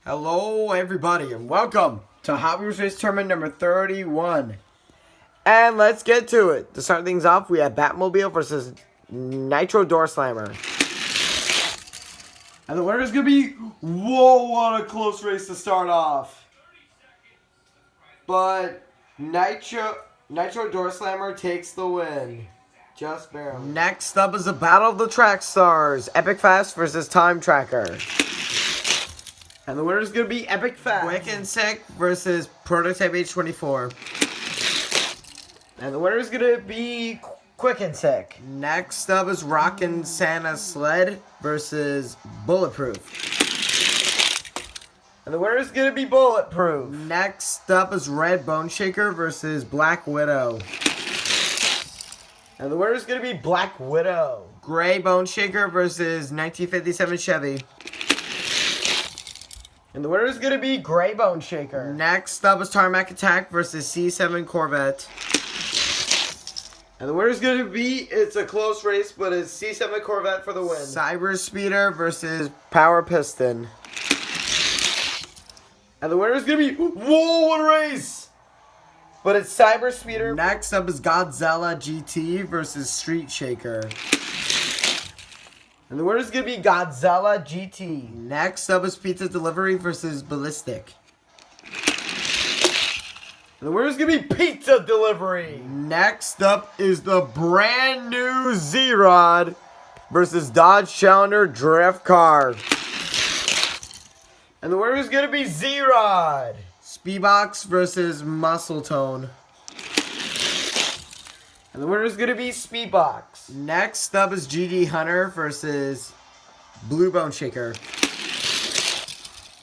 Hello everybody and welcome to Hot Wheels Race Tournament number 31. And let's get to it. To start things off, we have BatMobile versus Nitro Door Slammer. And the winner is going to be... Whoa, what a close race to start off. But Nitro Door Slammer takes the win. Just barely. Next up is the Battle of the Track Stars. Epic Fast versus Time Tracker. And the winner is going to be Epic Fast. Quick and Sick versus Prototype H24. And the winner is going to be Quick and Sick. Next up is Rockin' Santa Sled versus Bulletproof. And the winner is going to be Bulletproof. Next up is Red Bone Shaker versus Black Widow. And the winner is going to be Black Widow. Gray Bone Shaker versus 1957 Chevy. And the winner is going to be Gray Bone Shaker. Next up is Tarmac Attack versus C7 Corvette. And the winner is going to be, it's a close race, but it's C7 Corvette for the win. Cyber Speeder versus Power Piston. And the winner is going to be, whoa, what a race! But it's Cyber Speeder. Next up is Gazella GT versus Street Shaker. And the winner is going to be Gazella GT. Next up is Pizza Delivery versus Ballistic. And the winner is going to be Pizza Delivery. Next up is the brand new Z-Rod versus Dodge Challenger Drift Car. And the winner is going to be Z-Rod. SpeedBox versus Muscle Tone. And the winner is going to be SpeedBox. Next up is GD Hunter versus Blue Bone Shaker.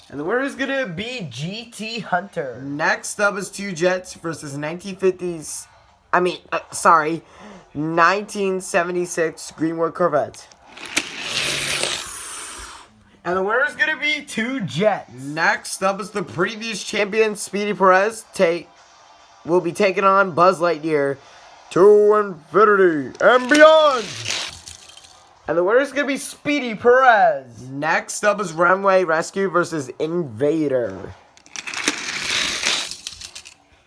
And the winner is going to be GT Hunter. Next up is Two Jets versus 1976 Greenwood Corvette. And the winner is going to be Two Jets. Next up is the previous champion Speedy Pérez will be taking on Buzz Lightyear to infinity and beyond. And the winner is going to be Speedy Pérez. Next up is Runway Rescue versus Invader.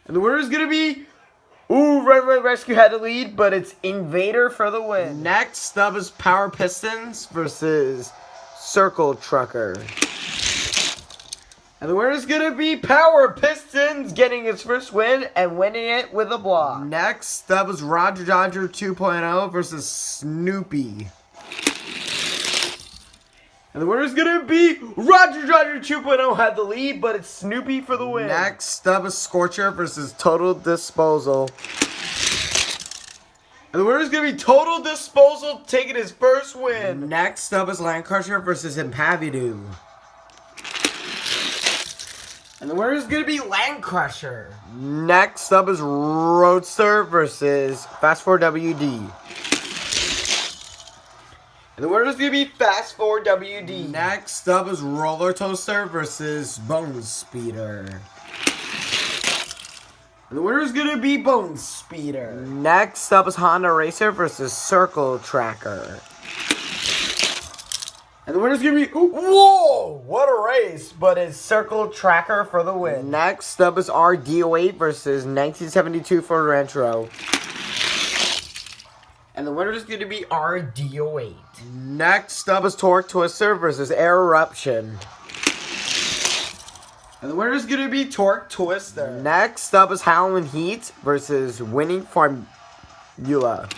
And the winner is going to be... Ooh, Runway Rescue had the lead, but it's Invader for the win. Next up is Power Pistons versus Circle Trucker. And the winner is going to be Power Pistons getting its first win and winning it with a block. Next up is Roger Dodger 2.0 versus Snoopy. And the winner is going to be Roger Dodger 2.0 had the lead, but it's Snoopy for the win. Next up is Scorcher versus Total Disposal. And the winner is going to be Total Disposal taking his first win. Next up is Landcrusher versus Impavidu. And the winner is going to be Landcrusher. Next up is Roadster versus Fast 4 WD. And the winner is going to be Fast 4 WD. Next up is Roller Toaster versus Bone Speeder. And the winner is going to be Bone Speeder. Next up is Honda Racer versus Circle Tracker. And the winner is going to be... Whoa! What a race! But it's Circle Tracker for the win. Next up is RD08 versus 1972 Ford Rancho. And the winner is going to be RD08. Next up is Torque Twister versus Airuption. And the winner is going to be Torque Twister. Next up is Howlin Heat versus Winning Formula.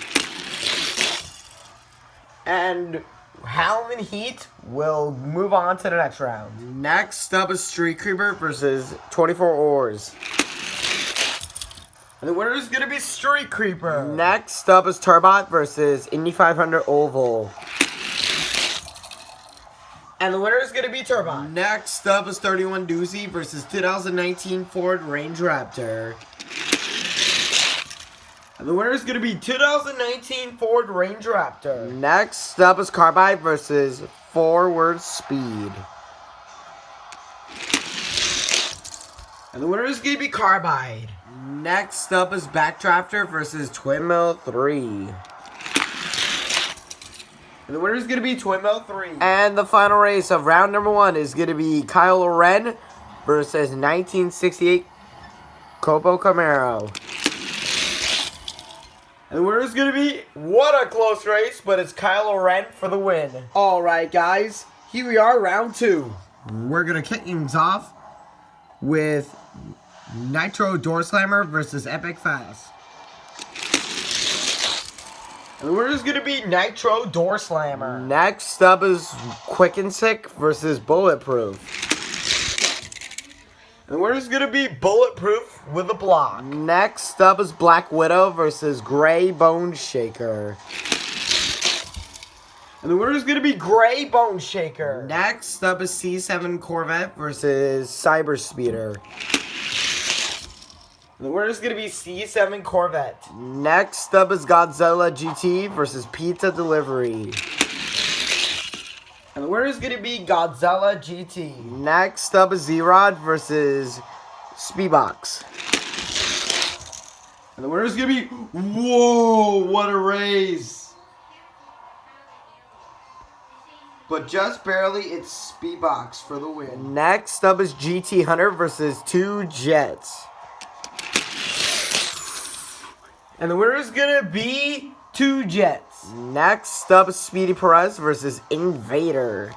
And Howlin Heat will move on to the next round. Next up is Street Creeper versus 24 Oars. And the winner is going to be Street Creeper. Next up is Turbot versus Indy 500 Oval. And the winner is going to be Turbot. Next up is 31 Doozy versus 2019 Ford Range Raptor. And the winner is going to be 2019 Ford Range Raptor. Next up is Carbide versus Forward Speed. And the winner is going to be Carbide. Next up is Backdrafter versus Twin Mill 3. And the winner is going to be Twin Mill 3. And the final race of round number 1 is going to be Kylo Ren versus 1968 COPO Camaro. And the winner is going to be, what a close race, but it's Kylo Ren for the win. Alright guys, here we are, round 2. We're going to kick things off with Nitro Door Slammer versus Epic Fast. And the winner is going to be Nitro Door Slammer. Next up is Quick and Sick versus Bulletproof. And the winner is going to be Bulletproof with a block. Next up is Black Widow versus Gray Bone Shaker. And the winner is going to be Gray Bone Shaker. Next up is C7 Corvette versus Cyber Speeder. And the winner is going to be C7 Corvette. Next up is Gazella GT versus Pizza Delivery. And the winner is going to be Gazella GT. Next up is Z-Rod versus SpeedBox. And the winner is going to be... Whoa, what a race. But just barely, it's SpeedBox for the win. Next up is GT Hunter versus 2 Jets. And the winner is going to be 2 Jets. Next up is Speedy Pérez versus Invader.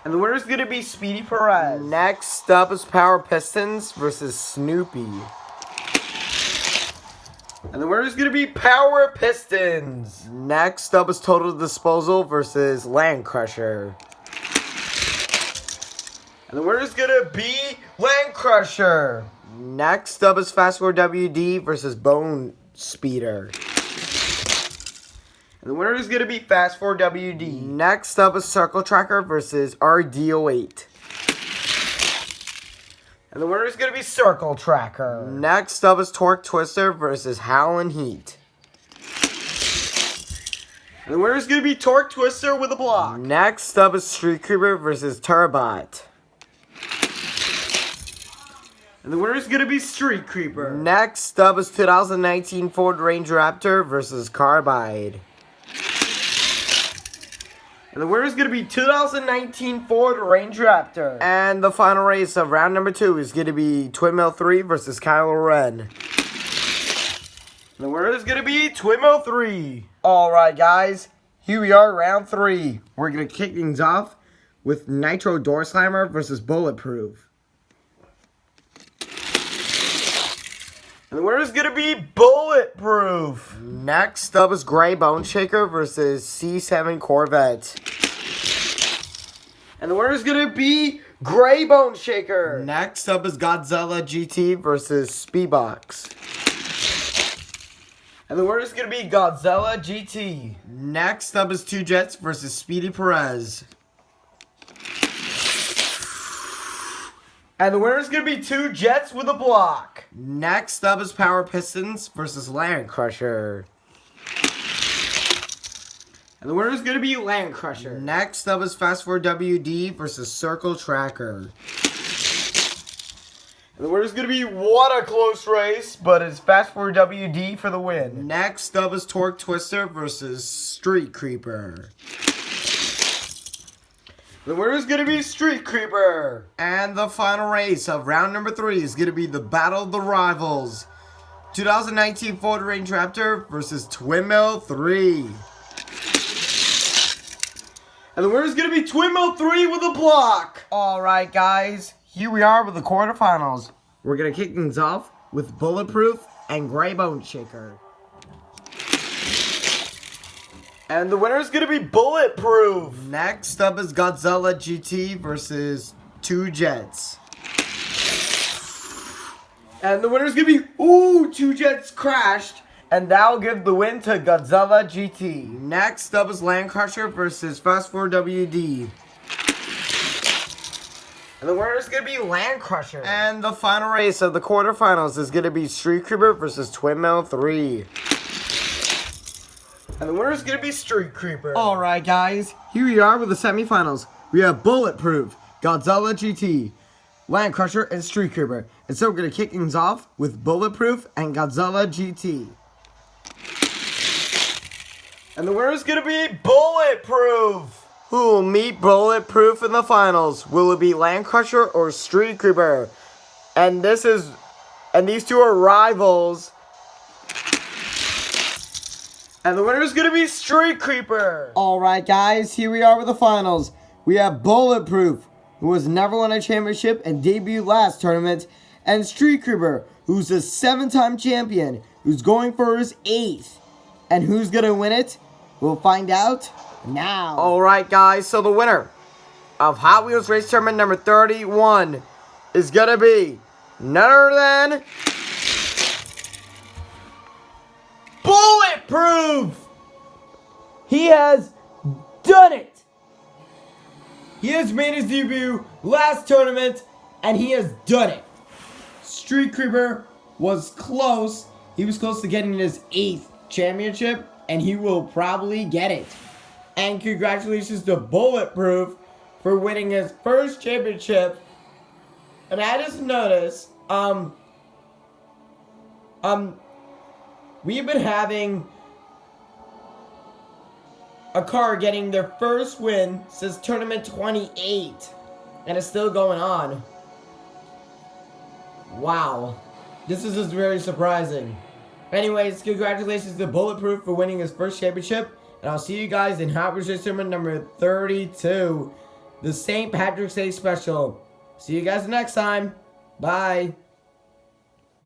And the winner is going to be Speedy Pérez. Next up is Power Pistons versus Snoopy. And the winner is going to be Power Pistons. Next up is Total Disposal versus Land Crusher. And the winner is going to be Land Crusher. Next up is Fast Forward WD versus Bone Speeder. And the winner is going to be Fast Forward WD. Next up is Circle Tracker versus RD08. And the winner is going to be Circle Tracker. Next up is Torque Twister versus Howlin Heat. And the winner is going to be Torque Twister with a block. Next up is Street Creeper versus Turbot. And the winner is going to be Street Creeper. Next up is 2019 Ford Ranger Raptor versus Carbide. And the winner is going to be 2019 Ford Ranger Raptor. And the final race of round number 2 is going to be Twin Mill 3 versus Kylo Ren. And the winner is going to be Twin Mill 3. Alright guys, here we are, round 3. We're going to kick things off with Nitro Door Slammer versus Bulletproof. And the winner is going to be Bulletproof. Next up is Gray Bone Shaker versus C7 Corvette. And the winner is going to be Gray Bone Shaker. Next up is Gazella GT versus SpeedBox. And the winner is going to be Gazella GT. Next up is 2 Jets versus Speedy Pérez. And the winner is going to be 2 Jets with a block. Next up is Power Pistons versus Land Crusher. And the winner is going to be Land Crusher. Next up is Fast Forward WD versus Circle Tracker. And the winner is going to be, what a close race, but it's Fast Forward WD for the win. Next up is Torque Twister versus Street Creeper. The winner is going to be Street Creeper. And the final race of round number 3 is going to be the Battle of the Rivals. 2019 Ford Ranger Raptor versus Twin Mill 3. And the winner is going to be Twin Mill 3 with a block. Alright guys, here we are with the quarterfinals. We're going to kick things off with Bulletproof and Gray Bone Shaker. And the winner is going to be Bulletproof. Next up is Gazella GT versus 2 Jets. And the winner is going to be, 2 Jets crashed. And that'll give the win to Gazella GT. Next up is Land Crusher versus Fast Forward WD. And the winner is going to be Land Crusher. And the final race of the quarterfinals is going to be Street Creeper versus Twin Mill 3. And the winner is going to be Street Creeper. Alright guys, here we are with the semifinals. We have Bulletproof, Gazella GT, Land Crusher, and Street Creeper. And so we're going to kick things off with Bulletproof and Gazella GT. And the winner is going to be Bulletproof. Who will meet Bulletproof in the finals? Will it be Land Crusher or Street Creeper? And these two are rivals. And the winner is going to be Street Creeper. Alright guys, here we are with the finals. We have Bulletproof, who has never won a championship and debuted last tournament. And Street Creeper, who's a 7-time champion, who's going for his 8th. And who's going to win it? We'll find out now. Alright guys, so the winner of Hot Wheels Race Tournament number 31 is going to be none other than Bulletproof! He has done it! He has made his debut last tournament, and he has done it. Street Creeper was close. He was close to getting his 8th championship, and he will probably get it. And congratulations to Bulletproof for winning his first championship. And I just noticed, we've been having a car getting their first win since tournament 28, and it's still going on. Wow, this is just very surprising. Anyways, congratulations to Bulletproof for winning his first championship, and I'll see you guys in Hot Wheels Race Tournament number 32, the St. Patrick's Day special. See you guys next time. Bye.